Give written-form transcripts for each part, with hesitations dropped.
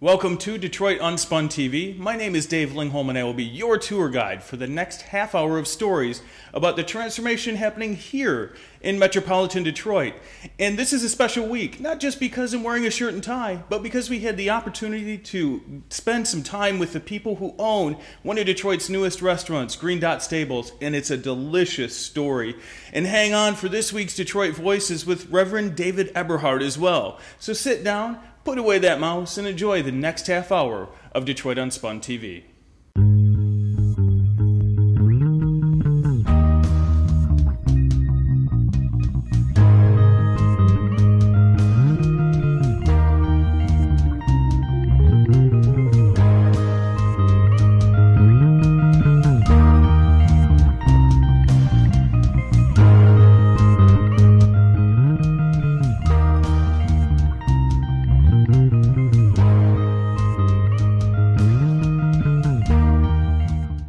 Welcome to Detroit Unspun TV. My name is Dave Lingholm and I will be your tour guide for the next half hour of stories about the transformation happening here in metropolitan Detroit. And this is a special week, not just because I'm wearing a shirt and tie, but because we had the opportunity to spend some time with the people who own one of Detroit's newest restaurants, Green Dot Stables, and it's a delicious story. And hang on for this week's Detroit Voices with Reverend David Eberhard as well. So sit down, put away that mouse, and enjoy the next half hour of Detroit Unspun TV.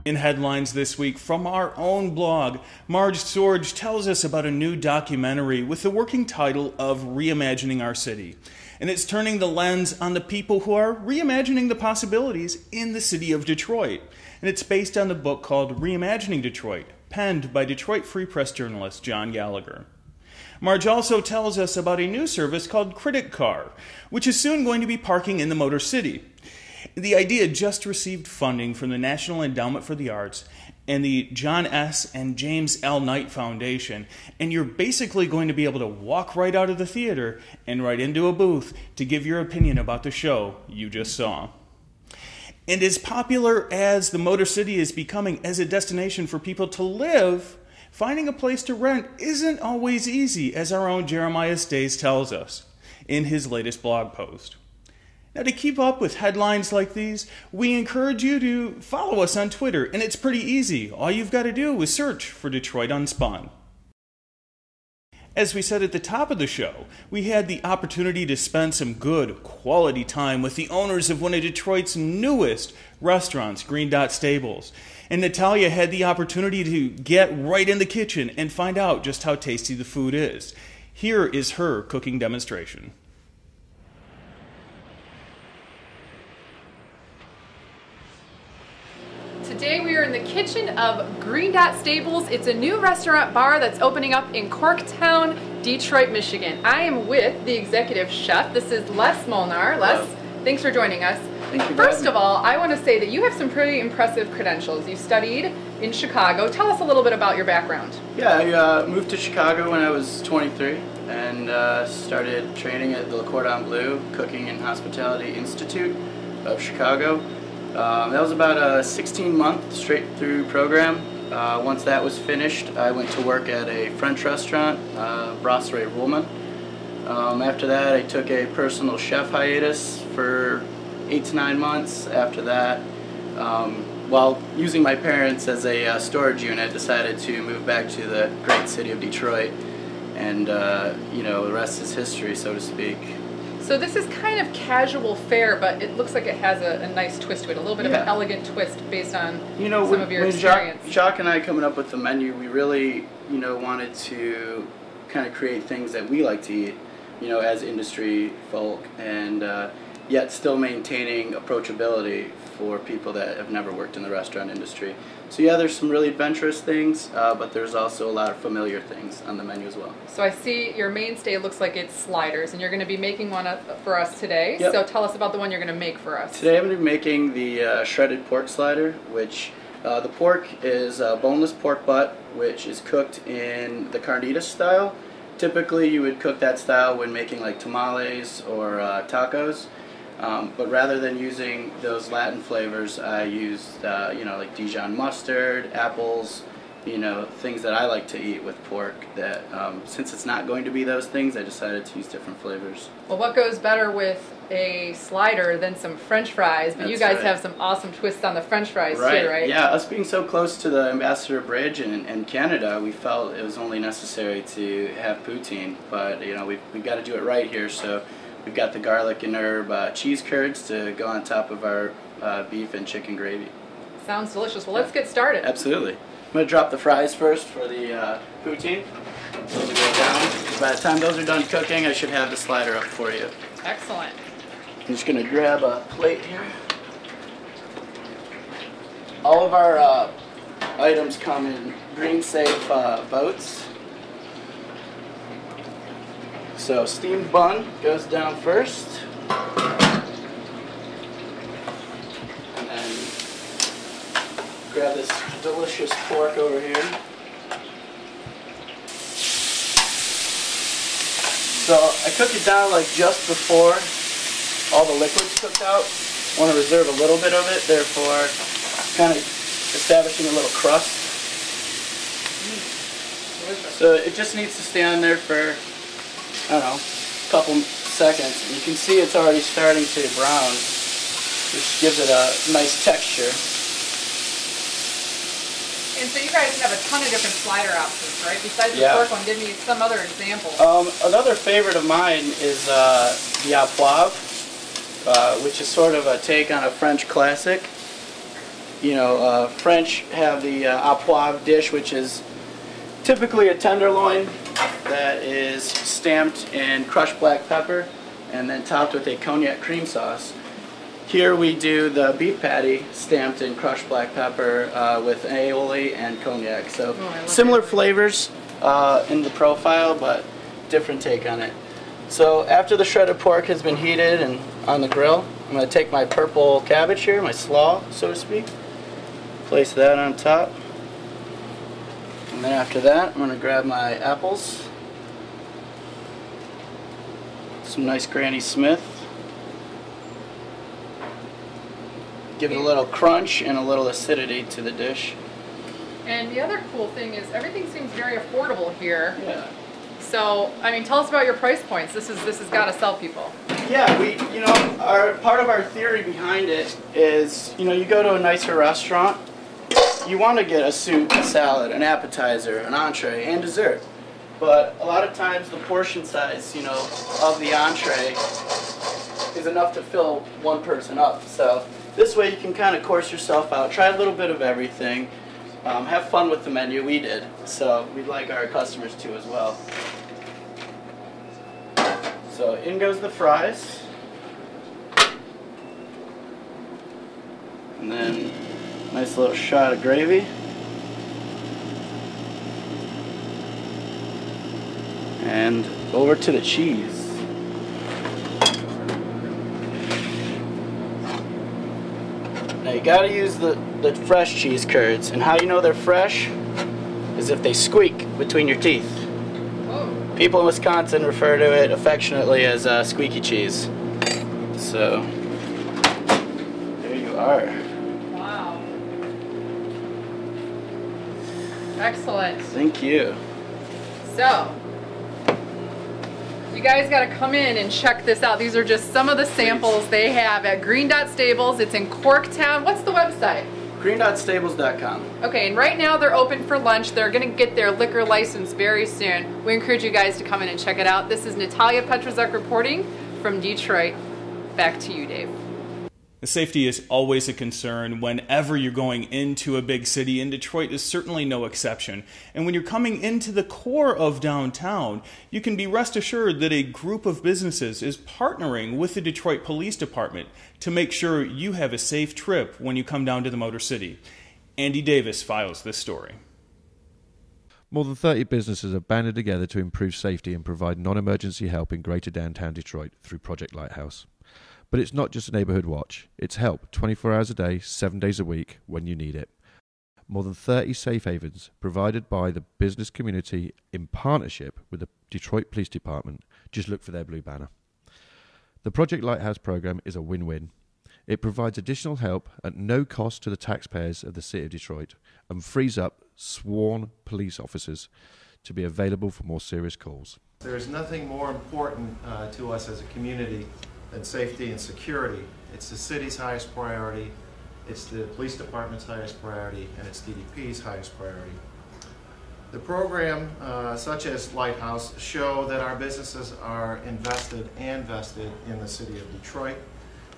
In headlines this week from our own blog, Marge Sorge tells us about a new documentary with the working title of Reimagining Our City. And it's turning the lens on the people who are reimagining the possibilities in the city of Detroit. And it's based on the book called Reimagining Detroit, penned by Detroit Free Press journalist John Gallagher. Marge also tells us about a new service called Critic Car, which is soon going to be parking in the Motor City. The idea just received funding from the National Endowment for the Arts and the John S. and James L. Knight Foundation, and you're basically going to be able to walk right out of the theater and right into a booth to give your opinion about the show you just saw. And as popular as the Motor City is becoming as a destination for people to live, finding a place to rent isn't always easy, as our own Jeremiah Stays tells us in his latest blog post. Now, to keep up with headlines like these, we encourage you to follow us on Twitter, and it's pretty easy. All you've got to do is search for Detroit Unspun. As we said at the top of the show, we had the opportunity to spend some good, quality time with the owners of one of Detroit's newest restaurants, Green Dot Stables. And Natalia had the opportunity to get right in the kitchen and find out just how tasty the food is. Here is her cooking demonstration. Today we are in the kitchen of Green Dot Stables. It's a new restaurant bar that's opening up in Corktown, Detroit, Michigan. I am with the executive chef. This is Les Molnar. Les, thanks for joining us. Thank you. First of all, I want to say that you have some pretty impressive credentials. You studied in Chicago. Tell us a little bit about your background. Yeah, I moved to Chicago when I was 23 and started training at the Ballew Cooking and Hospitality Institute of Chicago. That was about a 16-month straight-through program. Once that was finished, I went to work at a French restaurant, Brasserie Ruhlmann. After that, I took a personal chef hiatus for 8 to 9 months. After that, while using my parents as a storage unit, decided to move back to the great city of Detroit. And, the rest is history, so to speak. So this is kind of casual fare, but it looks like it has a nice twist to it, a little bit of an elegant twist based on some of your experience. Jacques and I coming up with the menu, we really, wanted to kind of create things that we like to eat, as industry folk, and yet still maintaining approachability for people that have never worked in the restaurant industry. So yeah, there's some really adventurous things, but there's also a lot of familiar things on the menu as well. So I see your mainstay looks like it's sliders, and you're going to be making one for us today. Yep. So tell us about the one you're going to make for us. Today I'm going to be making the shredded pork slider, which the pork is boneless pork butt, which is cooked in the carnitas style. Typically you would cook that style when making like tamales or tacos. But rather than using those Latin flavors, I used, like Dijon mustard, apples, things that I like to eat with pork that, since it's not going to be those things, I decided to use different flavors. Well, what goes better with a slider than some French fries? But you guys have some awesome twists on the French fries too, right? Yeah, us being so close to the Ambassador Bridge and Canada, we felt it was only necessary to have poutine. But, we've got to do it right here, so we've got the garlic and herb cheese curds to go on top of our beef and chicken gravy. Sounds delicious. Well, let's get started. Absolutely. I'm going to drop the fries first for the poutine. Those will go down. By the time those are done cooking, I should have the slider up for you. Excellent. I'm just going to grab a plate here. All of our items come in green safe boats. So steamed bun goes down first. And then grab this delicious pork over here. So I cook it down like just before all the liquid's cooked out. I want to reserve a little bit of it, therefore kind of establishing a little crust. So it just needs to stay on there for, I don't know, a couple seconds. And you can see it's already starting to brown, which gives it a nice texture. And so you guys have a ton of different slider options, right? Besides the pork one, give me some other examples. Another favorite of mine is the au poivre, which is sort of a take on a French classic. You know, French have the au poivre dish, which is typically a tenderloin that is stamped in crushed black pepper and then topped with a cognac cream sauce. Here we do the beef patty stamped in crushed black pepper with aioli and cognac. So similar flavors in the profile, but different take on it. So after the shredded pork has been heated and on the grill, I'm going to take my purple cabbage here, my slaw, so to speak, place that on top. And then after that, I'm going to grab my apples, some nice Granny Smith. Give it a little crunch and a little acidity to the dish. And the other cool thing is everything seems very affordable here. Yeah. So, I mean, tell us about your price points. This has got to sell people. Yeah, you know, part of our theory behind it is, you know, you go to a nicer restaurant, you want to get a soup, a salad, an appetizer, an entree, and dessert. But a lot of times the portion size, you know, of the entree is enough to fill one person up. So this way you can kind of course yourself out, try a little bit of everything, have fun with the menu. We did, so we'd like our customers to as well. So in goes the fries, and then nice little shot of gravy, and over to the cheese. Now you gotta use the fresh cheese curds, and how you know they're fresh is if they squeak between your teeth. Oh. People in Wisconsin refer to it affectionately as squeaky cheese. So there you are. Wow. Excellent. Thank you. So, you guys got to come in and check this out. These are just some of the samples they have at Green Dot Stables. It's in Corktown. What's the website? GreenDotStables.com. Okay, and right now they're open for lunch. They're going to get their liquor license very soon. We encourage you guys to come in and check it out. This is Natalia Petrazek reporting from Detroit. Back to you, Dave. Safety is always a concern whenever you're going into a big city, and Detroit is certainly no exception. And when you're coming into the core of downtown, you can be rest assured that a group of businesses is partnering with the Detroit Police Department to make sure you have a safe trip when you come down to the Motor City. Andy Davis files this story. More than 30 businesses have banded together to improve safety and provide non-emergency help in greater downtown Detroit through Project Lighthouse. But it's not just a neighbourhood watch. It's help 24 hours a day, 7 days a week, when you need it. More than 30 safe havens provided by the business community in partnership with the Detroit Police Department. Just look for their blue banner. The Project Lighthouse program is a win-win. It provides additional help at no cost to the taxpayers of the City of Detroit and frees up sworn police officers to be available for more serious calls. There is nothing more important to us as a community than safety and security. It's the city's highest priority, it's the police department's highest priority, and it's DDP's highest priority. The program, such as Lighthouse, show that our businesses are invested and vested in the city of Detroit.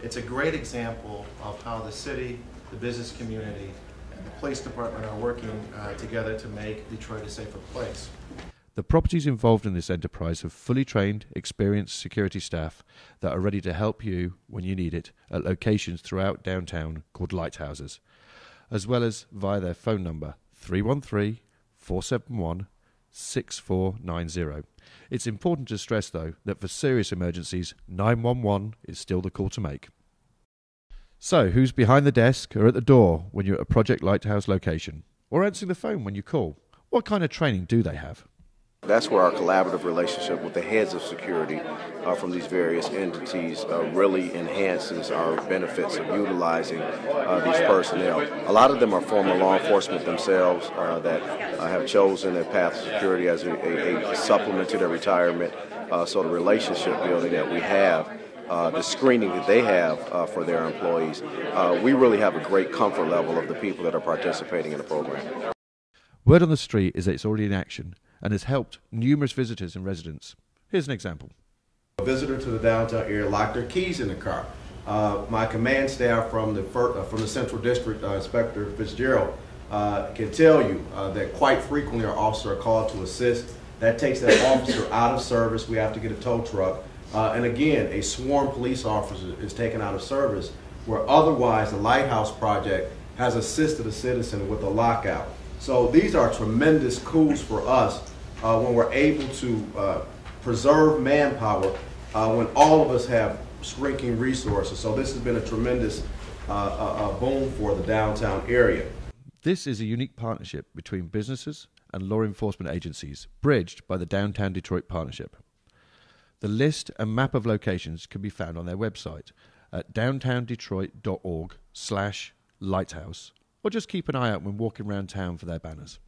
It's a great example of how the city, the business community, and the police department are working together to make Detroit a safer place. The properties involved in this enterprise have fully trained, experienced security staff that are ready to help you when you need it at locations throughout downtown called lighthouses, as well as via their phone number 313-471-6490. It's important to stress, though, that for serious emergencies, 911 is still the call to make. So, who's behind the desk or at the door when you're at a Project Lighthouse location? Or answering the phone when you call? What kind of training do they have? That's where our collaborative relationship with the heads of security from these various entities really enhances our benefits of utilizing these personnel. A lot of them are former law enforcement themselves that have chosen a path of security as a supplement to their retirement. So the relationship building that we have, the screening that they have for their employees, we really have a great comfort level of the people that are participating in the program. Word on the street is that it's already in action and has helped numerous visitors and residents. Here's an example. A visitor to the downtown area locked their keys in the car. My command staff from the Central District, Inspector Fitzgerald, can tell you that quite frequently our officers are called to assist. That takes that officer out of service. We have to get a tow truck. And again, a sworn police officer is taken out of service where otherwise the Lighthouse Project has assisted a citizen with a lockout. So these are tremendous coups for us when we're able to preserve manpower when all of us have shrinking resources. So this has been a tremendous boom for the downtown area. This is a unique partnership between businesses and law enforcement agencies, bridged by the Downtown Detroit Partnership. The list and map of locations can be found on their website at downtowndetroit.org/lighthouse, or just keep an eye out when walking around town for their banners.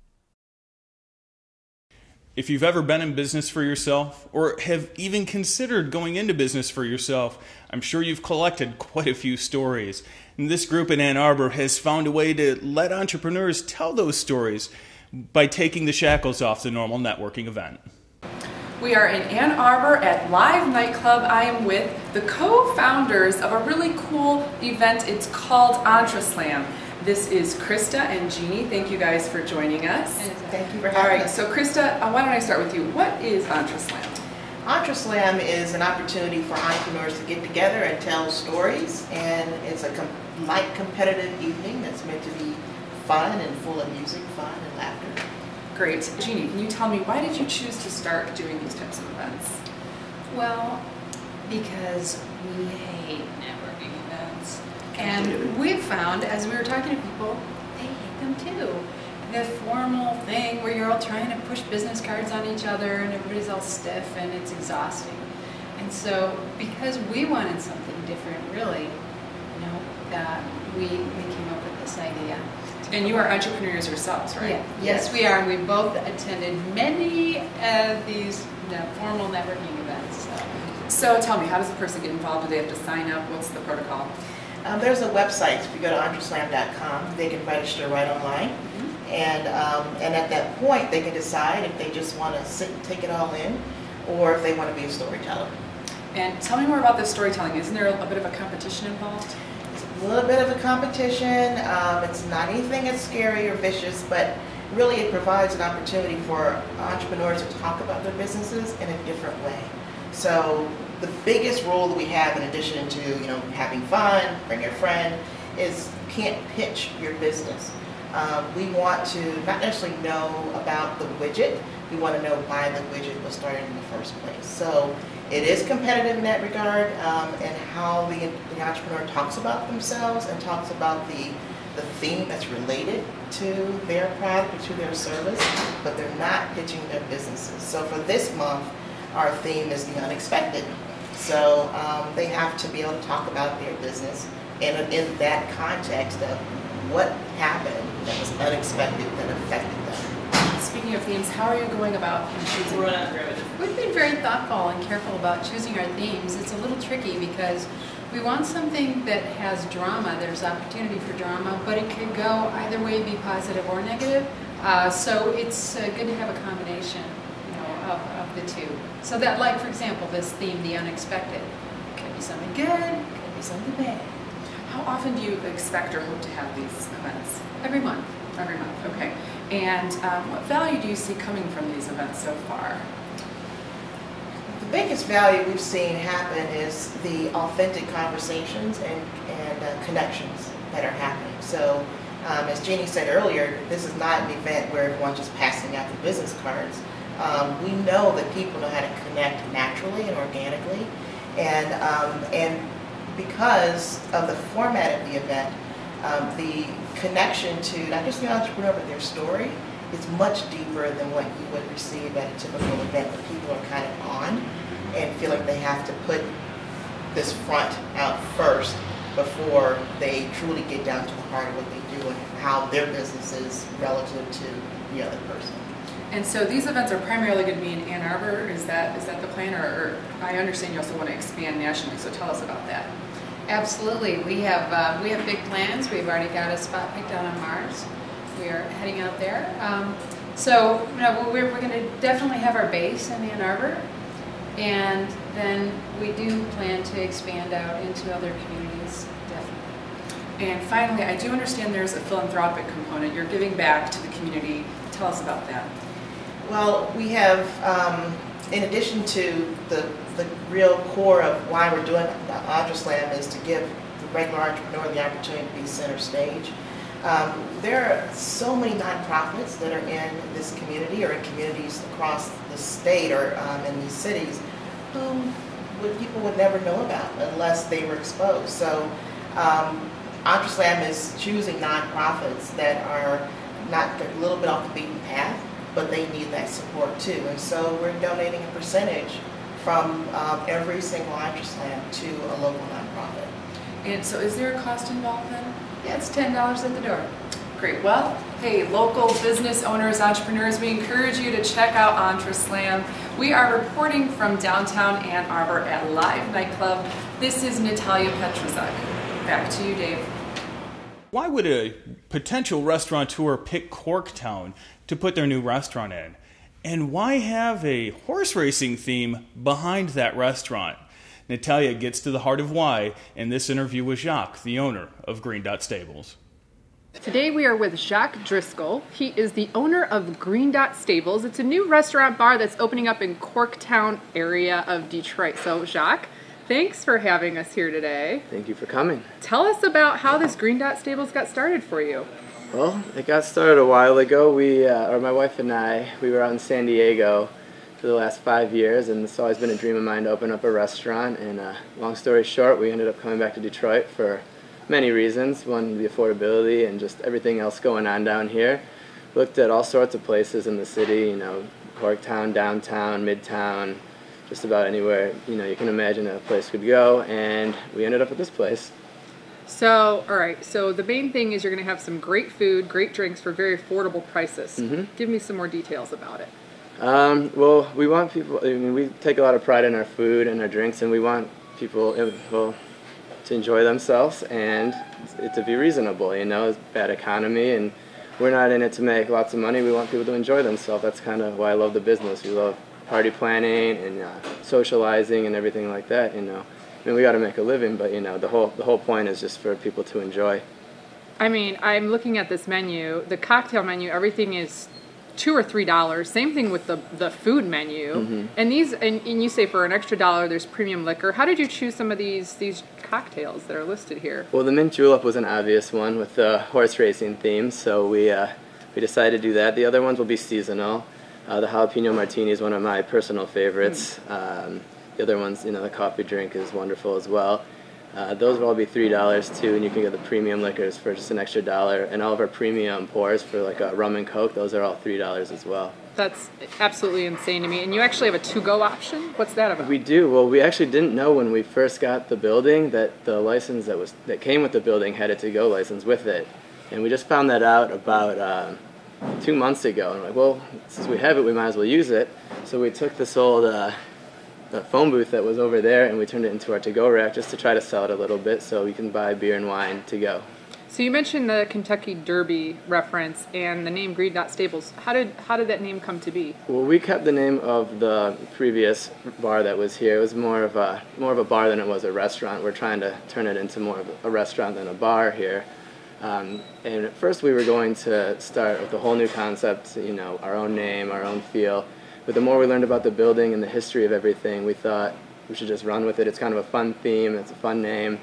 If you've ever been in business for yourself, or have even considered going into business for yourself, I'm sure you've collected quite a few stories. And this group in Ann Arbor has found a way to let entrepreneurs tell those stories by taking the shackles off the normal networking event. We are in Ann Arbor at Live Nightclub. I am with the co-founders of a really cool event. It's called Entreslam. This is Christa and Jeannie. Thank you guys for joining us. Thank you for having us. So Christa, why don't I start with you? What is Entreslam? Entreslam is an opportunity for entrepreneurs to get together and tell stories, and it's a light competitive evening that's meant to be fun and full of music, fun, and laughter. Great. Jeannie, can you tell me, why did you choose to start doing these types of events? Well, because we hate networking events. And we've found, as we were talking to people, they hate them too. The formal thing where you're all trying to push business cards on each other and everybody's all stiff and it's exhausting. And so, because we wanted something different, really, we came up with this idea. And you are entrepreneurs yourselves, right? Yeah. Yes, we are. And we both attended many of these formal networking events. So tell me, how does a person get involved? Do they have to sign up? What's the protocol? There's a website. If you go to entreslam.com, they can register right online. Mm-hmm. And at that point, they can decide if they just want to sit and take it all in, or if they want to be a storyteller. And tell me more about this storytelling. Isn't there a bit of a competition involved? A little bit of a competition. It's not anything that's scary or vicious, but really it provides an opportunity for entrepreneurs to talk about their businesses in a different way. So the biggest rule that we have, in addition to having fun, bring your friend, is you can't pitch your business. We want to not necessarily know about the widget. We want to know why the widget was started in the first place. So it is competitive in that regard, and how the entrepreneur talks about themselves and talks about the theme that's related to their product or to their service, but they're not pitching their businesses. So for this month, our theme is the unexpected. So they have to be able to talk about their business in that context of what happened that was unexpected that affected them. Speaking of themes, how are you going about choosing them? We've been very thoughtful and careful about choosing our themes. It's a little tricky because we want something that has drama. There's opportunity for drama, but it could go either way, be positive or negative. So it's good to have a combination, of the two. So that, like, for example, this theme, the unexpected, it could be something good, it could be something bad. How often do you expect or hope to have these events? Every month. Every month, okay. And what value do you see coming from these events so far? The biggest value we've seen happen is the authentic conversations and connections that are happening. So as Jeannie said earlier, this is not an event where everyone's just passing out the business cards. We know that people know how to connect naturally and organically, and because of the format of the event, the connection to not just the entrepreneur but their story is much deeper than what you would receive at a typical event where people are kind of on and feel like they have to put this front out first before they truly get down to the heart of what they do and how their business is relative to the other person. And so these events are primarily going to be in Ann Arbor. Is that the plan, or I understand you also want to expand nationally? So tell us about that. Absolutely, we have big plans. We've already got a spot picked out on Mars. We are heading out there. So we're going to definitely have our base in Ann Arbor, and then we do plan to expand out into other communities, definitely. And finally, I do understand there's a philanthropic component. You're giving back to the community. Tell us about that. Well, we have, in addition to the real core of why we're doing the Entreslam is to give the regular entrepreneur the opportunity to be center stage. There are so many nonprofits that are in this community or in communities across the state or in these cities who people would never know about unless they were exposed. So Entreslam is choosing nonprofits that are not a little bit off the beaten path, but they need that support too. And so we're donating a percentage from every single Entreslam to a local nonprofit. And so is there a cost involved then? Yeah, it's $10 at the door. Great. Well, hey, local business owners, entrepreneurs, we encourage you to check out Entreslam. We are reporting from downtown Ann Arbor at Live Nightclub. This is Natalia Petrozak. Back to you, Dave. Why would a potential restaurateur pick Corktown to put their new restaurant in? And why have a horse racing theme behind that restaurant? Natalia gets to the heart of why in this interview with Jacques, the owner of Green Dot Stables. Today we are with Jacques Driscoll. He is the owner of Green Dot Stables. It's a new restaurant bar that's opening up in Corktown area of Detroit. So Jacques, thanks for having us here today. Thank you for coming. Tell us about how this Green Dot Stables got started for you. Well, it got started a while ago. My wife and I, we were out in San Diego for the last 5 years, and it's always been a dream of mine to open up a restaurant. And long story short, we ended up coming back to Detroit for many reasons. One, the affordability and just everything else going on down here. Looked at all sorts of places in the city, Corktown, downtown, midtown, just about anywhere you can imagine a place could go, and we ended up at this place. So, all right, so the main thing is you're going to have some great food, great drinks for very affordable prices. Mm-hmm. Give me some more details about it. Well, we want people, we take a lot of pride in our food and our drinks, and we want people to enjoy themselves and it to be reasonable. It's bad economy, and we're not in it to make lots of money. We want people to enjoy themselves. That's kind of why I love the business. We love party planning and socializing and everything like that. We got to make a living, but the whole point is just for people to enjoy. I mean, I'm looking at this menu, the cocktail menu. Everything is $2 or $3. Same thing with the food menu. Mm-hmm. And these, and you say for an extra $1, there's premium liquor. How did you choose some of these cocktails that are listed here? Well, the mint julep was an obvious one with the horse racing theme, so we decided to do that. The other ones will be seasonal. The jalapeno martini is one of my personal favorites. The other ones, the coffee drink is wonderful as well. Those will all be $3 too, and you can get the premium liquors for just an extra $1. And all of our premium pours for like a rum and coke, those are all $3 as well. That's absolutely insane to me. And you actually have a to-go option? What's that about? We do. Well, we actually didn't know when we first got the building that the license that came with the building had a to-go license with it. And we just found that out about 2 months ago. And we're like, well, since we have it, we might as well use it. So we took this old phone booth that was over there, and we turned it into our to-go rack just to try to sell it a little bit so we can buy beer and wine to go. So you mentioned the Kentucky Derby reference and the name Green Dot Stables. How did that name come to be? Well, we kept the name of the previous bar that was here. It was more of a bar than it was a restaurant. We're trying to turn it into more of a restaurant than a bar here. And at first we were going to start with a whole new concept, you know, our own name, our own feel. But the more we learned about the building and the history of everything, we thought we should just run with it. It's kind of a fun theme, it's a fun name.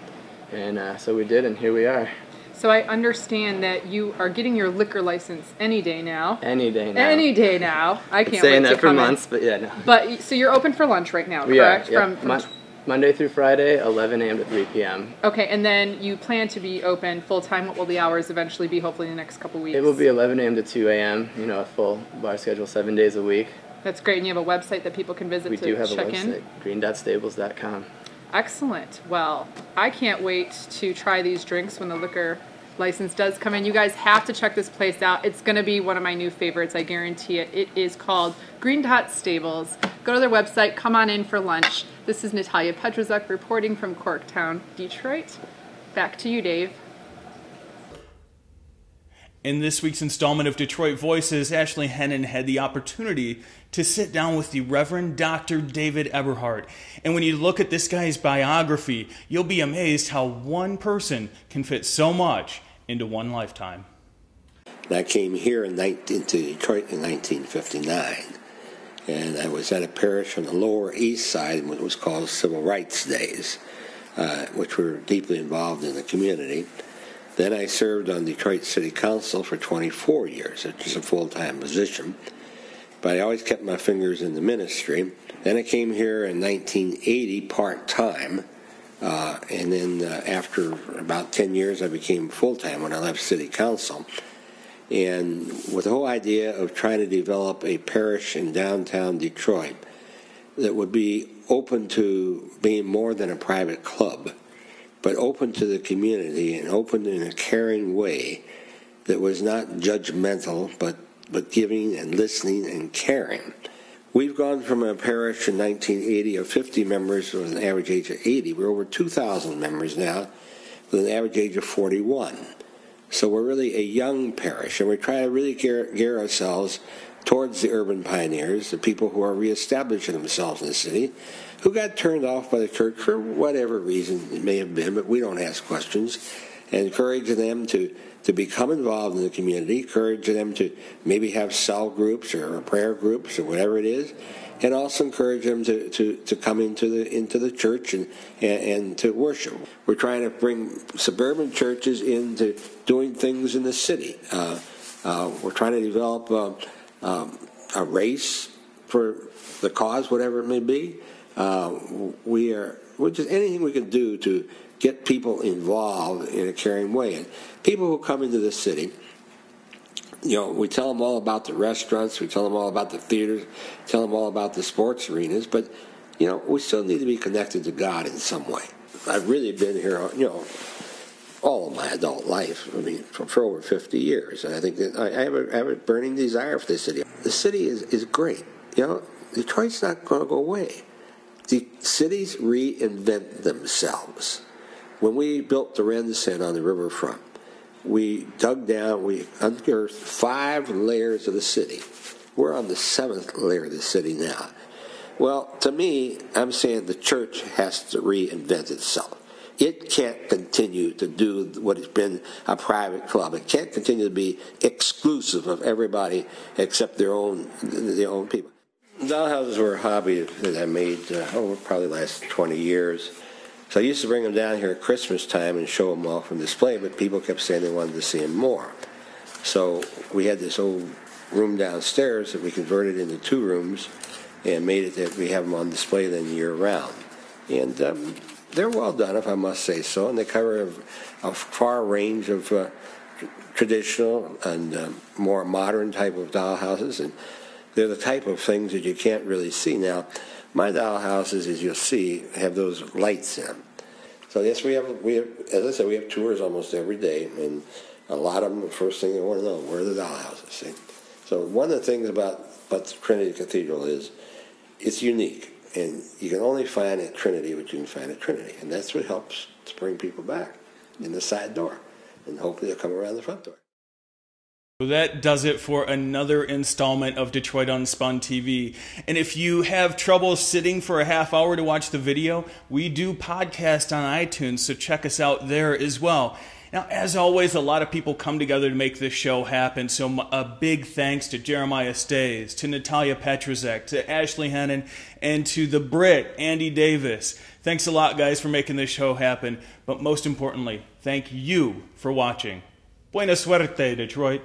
And so we did, and here we are. So I understand that you are getting your liquor license any day now. Any day now. Any day now. I can't wait to come in. Saying that for months, but yeah, no. But, so you're open for lunch right now, We correct? are, yep. Monday through Friday, 11 a.m. to 3 p.m. Okay, and then you plan to be open full-time. What will the hours eventually be, hopefully in the next couple weeks? It will be 11 a.m. to 2 a.m., you know, a full bar schedule 7 days a week. That's great, and you have a website that people can visit to check in? We do have a website, green.stables.com. Excellent. Well, I can't wait to try these drinks when the liquor license does come in. You guys have to check this place out. It's going to be one of my new favorites, I guarantee it. It is called Green Stables. Go to their website, come on in for lunch. This is Natalia Petrozuk reporting from Corktown, Detroit. Back to you, Dave. In this week's installment of Detroit Voices, Ashley Hennon had the opportunity to sit down with the Reverend Dr. David Eberhard. And when you look at this guy's biography, you'll be amazed how one person can fit so much into one lifetime. I came here into Detroit in 1959, and I was at a parish on the Lower East Side, what was called Civil Rights Days, which were deeply involved in the community. Then I served on Detroit City Council for 24 years, which is a full-time position, but I always kept my fingers in the ministry. Then I came here in 1980 part-time, and then after about 10 years I became full-time when I left City Council. And with the whole idea of trying to develop a parish in downtown Detroit that would be open to being more than a private club, but open to the community and open in a caring way that was not judgmental, but giving and listening and caring. We've gone from a parish in 1980 of 50 members with an average age of 80. We're over 2,000 members now with an average age of 41. So we're really a young parish, and we try to really gear ourselves towards the urban pioneers, the people who are reestablishing themselves in the city, who got turned off by the church for whatever reason it may have been, but we don't ask questions, and encouraging them to become involved in the community, encouraging them to maybe have cell groups or prayer groups or whatever it is, and also encourage them to come into the church and to worship. We're trying to bring suburban churches into doing things in the city. We're trying to develop a race for the cause, whatever it may be. We're just anything we can do to get people involved in a caring way. And people who come into the city, you know, we tell them all about the restaurants, we tell them all about the theaters, tell them all about the sports arenas, but, you know, we still need to be connected to God in some way. I've really been here, you know, all of my adult life, I mean, for over 50 years, and I think that I have a burning desire for this city. The city is great. You know, Detroit's not going to go away. The cities reinvent themselves. When we built the Rendsen on the riverfront, we dug down, we unearthed 5 layers of the city. We're on the 7th layer of the city now. Well, to me, I'm saying the church has to reinvent itself. It can't continue to do what has been a private club. It can't continue to be exclusive of everybody except their own people. Dollhouses were a hobby that I made probably the last 20 years. So I used to bring them down here at Christmas time and show them off on display, but people kept saying they wanted to see them more. So we had this old room downstairs that we converted into 2 rooms and made it that we have them on display then year round. And they're well done, if I must say so, and they cover a far range of traditional and more modern type of dollhouses, and they're the type of things that you can't really see. Now, my dollhouses, as you'll see, have those lights in them. So yes, we have, as I said, we have tours almost every day, and a lot of them, the first thing they want to know, where are the dollhouses? See? So one of the things about the Trinity Cathedral is it's unique, and you can only find at Trinity what you can find at Trinity, and that's what helps to bring people back in the side door, and hopefully they'll come around the front door. So that does it for another installment of Detroit Unspun TV. And if you have trouble sitting for a half hour to watch the video, we do podcast on iTunes, so check us out there as well. Now, as always, a lot of people come together to make this show happen, so a big thanks to Jeremiah Stays, to Natalia Petrozek, to Ashley Hennon, and to the Brit, Andy Davis. Thanks a lot, guys, for making this show happen, but most importantly, thank you for watching. Buena suerte, Detroit.